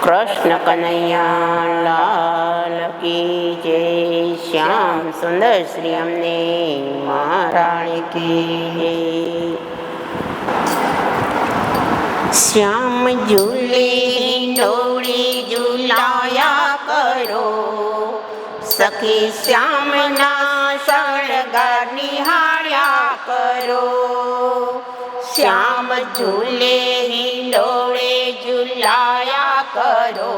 કૃષ્ણ કનૈયા લાલ કી જય. શ્યામ સુંદર શ્રી અમને મહારાણી કી જય. શ્યામ ઝૂલે હિંડોળી ઝુલાયા કરો, સખી શ્યામના શણગાર નિહાળ્યા કરો. શ્યામ ઝૂલે હિંડોળે ઝુલાયા કરો,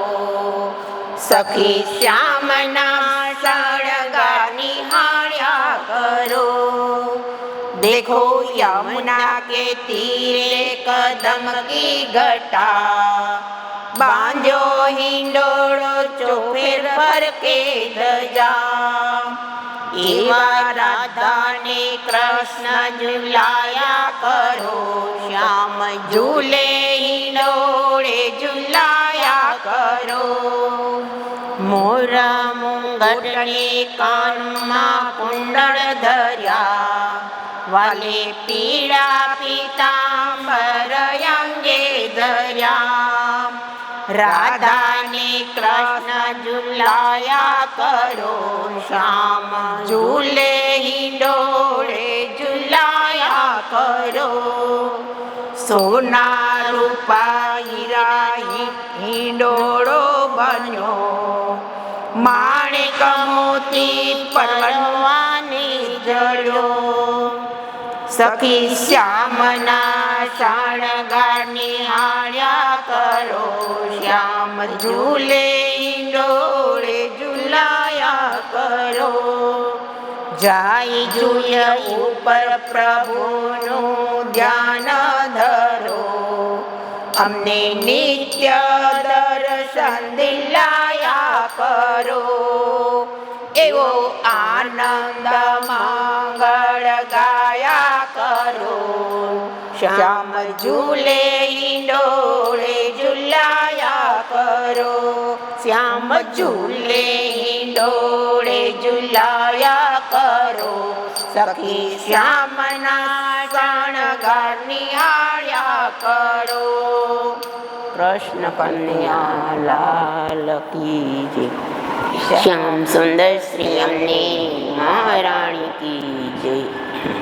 સખી શ્યામના શણગાર નિહાળ્યા કરો. देखो यमुना के तीरे कदम की घटा, बांधो हिंडोळो चोफेर पर के धजा. एवा राधा ने कृष्ण झुलाया करो, श्याम झूले हिंडोळे झुलाया करो. मोरा मुंगटने काનમાં કુંડળ ધર્યા, વાલે પીળા પીતાંબર અંગે ધર્યા. રાધાને કૃષ્ણ ઝુલાયા કરો, શ્યામ ઝૂલે હિંડોળે ઝુલાયા કરો. સોના રૂપા હીરા હિંડોળો બન્યો, માણેક મોતી પરણવાની જડ્યો. સખી શ્યામના શણગાર નિહાળ્યા કરો, શ્યામ ઝૂલે હિંડોળે ઝુલાયા કરો. જાય જુય ઉપર પ્રભુનું ધ્યાન ધરો, અમને નિત્ય દર્શન દિલાયા કરો. એવો આનંદ મંગળ ગાયા કરો, શ્યામ ઝૂલે હિંડોળે ઝુલાયા કરો. શ્યામ ઝૂલે હિંડોળે ઝુલાયા કરો, સખી શ્યામના શણગાર નિહાળ્યા કરો. કૃષ્ણ કનૈયા લાલ કી જય. શ્યામ સુંદર શ્રી અમને મહારાણી કી જય.